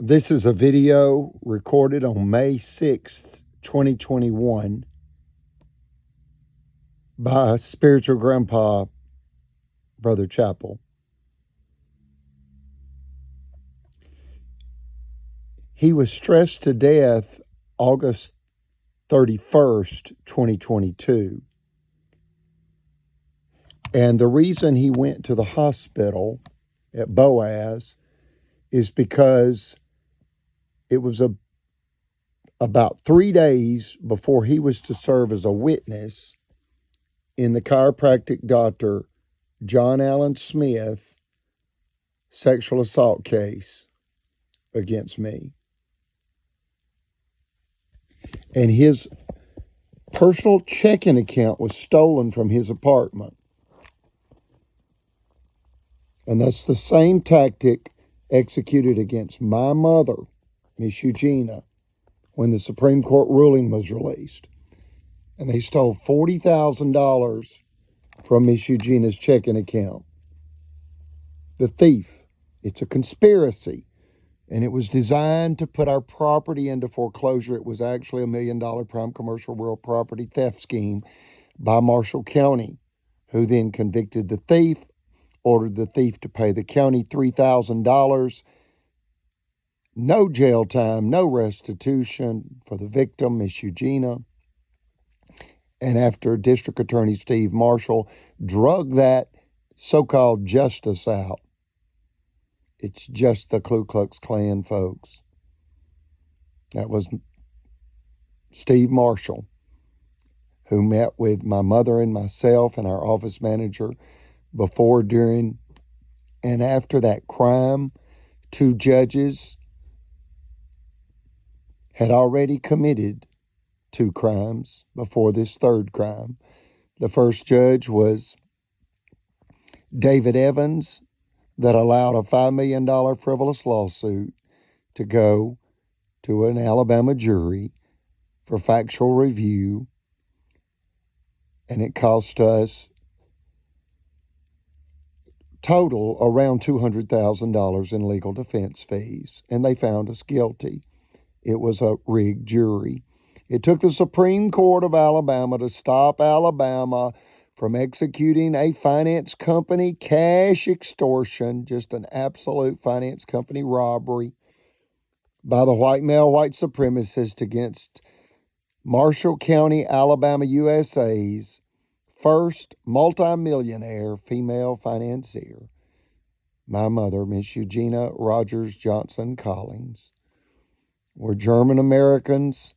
This is a video recorded on May 6th, 2021 by spiritual grandpa, Brother Chappell. He was stressed to death August 31st, 2022. And the reason he went to the hospital at Boaz is because it was about 3 days before he was to serve as a witness in the chiropractic doctor John Allen Smith sexual assault case against me. And his personal checking account was stolen from his apartment. And that's the same tactic executed against my mother, Miss Eugenia, when the Supreme Court ruling was released. And they stole $40,000 from Miss Eugenia's checking account. The thief. It's a conspiracy. And it was designed to put our property into foreclosure. It was actually $1 million prime commercial real property theft scheme by Marshall County, who then convicted the thief, ordered the thief to pay the county $3,000. No jail time, no restitution for the victim, Miss Eugenia. And after District Attorney Steve Marshall drug that so-called justice out, it's just the Ku Klux Klan, folks. That was Steve Marshall, who met with my mother and myself and our office manager before, during, and after that crime. 2 judges had already committed 2 crimes before this 3rd crime. The first judge was David Evans, that allowed a $5 million frivolous lawsuit to go to an Alabama jury for factual review, and it cost us total around $200,000 in legal defense fees, and they found us guilty. It was a rigged jury. It took the Supreme Court of Alabama to stop Alabama from executing a finance company cash extortion, just an absolute finance company robbery by the white male white supremacist against Marshall County, Alabama, USA's first multimillionaire female financier, my mother, Miss Eugenia Rogers Johnson Collins. We're German Americans,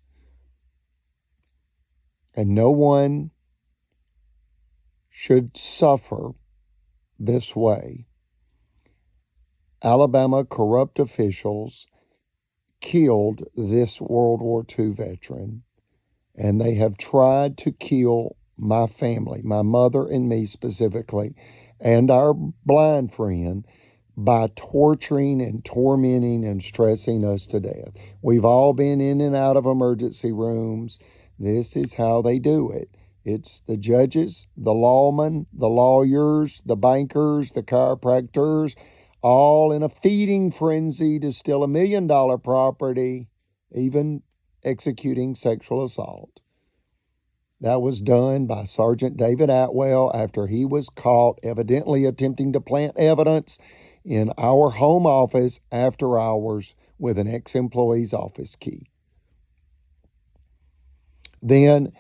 and no one should suffer this way. Alabama corrupt officials killed this World War II veteran, and they have tried to kill my family, my mother and me specifically, and our blind friend, by torturing and tormenting and stressing us to death. We've all been in and out of emergency rooms. This is how they do it. It's the judges, the lawmen, the lawyers, the bankers, the chiropractors, all in a feeding frenzy to steal $1 million property, even executing sexual assault. That was done by Sergeant David Atwell after he was caught evidently attempting to plant evidence in our home office after hours with an ex-employee's office key. Then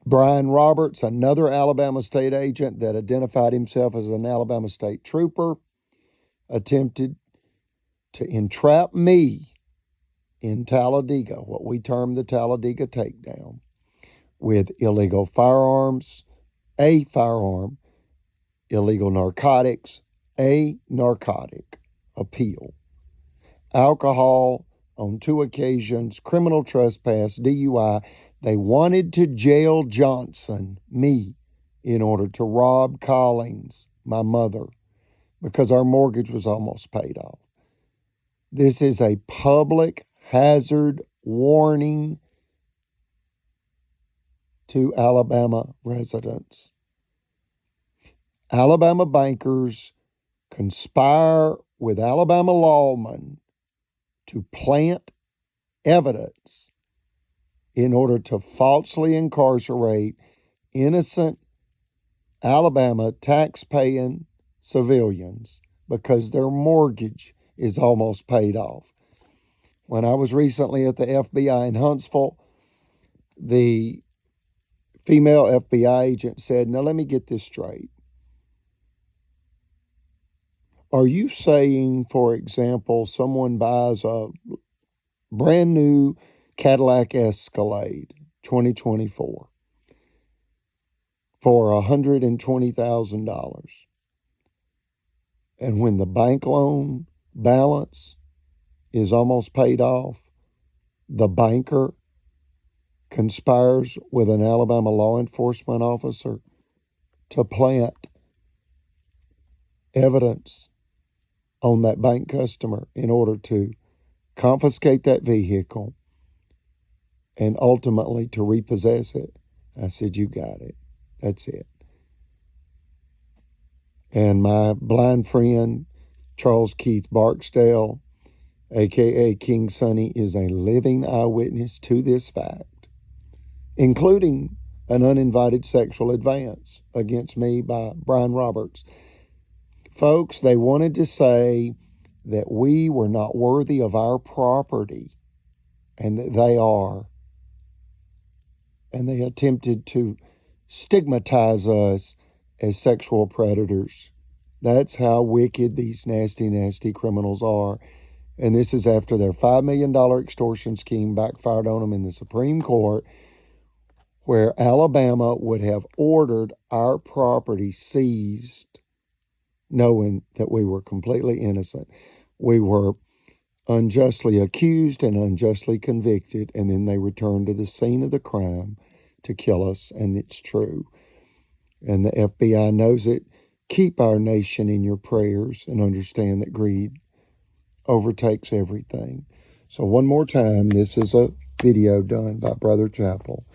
Brian Roberts, another Alabama state agent that identified himself as an Alabama state trooper, attempted to entrap me in Talladega, what we term the Talladega takedown, with illegal firearms, a firearm, illegal narcotics, a narcotic appeal, alcohol on 2 occasions, criminal trespass, DUI. They wanted to jail Johnson, me, in order to rob Collins, my mother, because our mortgage was almost paid off. This is a public hazard warning to Alabama residents. Alabama bankers conspire with Alabama lawmen to plant evidence in order to falsely incarcerate innocent Alabama tax-paying civilians because their mortgage is almost paid off. When I was recently at the FBI in Huntsville, the female FBI agent said, now let me get this straight. Are you saying, for example, someone buys a brand new Cadillac Escalade 2024 for $120,000, and when the bank loan balance is almost paid off, the banker conspires with an Alabama law enforcement officer to plant evidence on that bank customer in order to confiscate that vehicle and ultimately to repossess it? I said, you got it. That's it. And my blind friend, Charles Keith Barksdale, a.k.a. King Sonny, is a living eyewitness to this fact, including an uninvited sexual advance against me by Brian Roberts. Folks, they wanted to say that we were not worthy of our property, and that they are. And they attempted to stigmatize us as sexual predators. That's how wicked these nasty, nasty criminals are. And this is after their $5 million extortion scheme backfired on them in the Supreme Court, where Alabama would have ordered our property seized, knowing that we were completely innocent. We were unjustly accused and unjustly convicted, and then they returned to the scene of the crime to kill us, and it's true. And the FBI knows it. Keep our nation in your prayers and understand that greed overtakes everything. So one more time, this is a video done by Brother Chapel.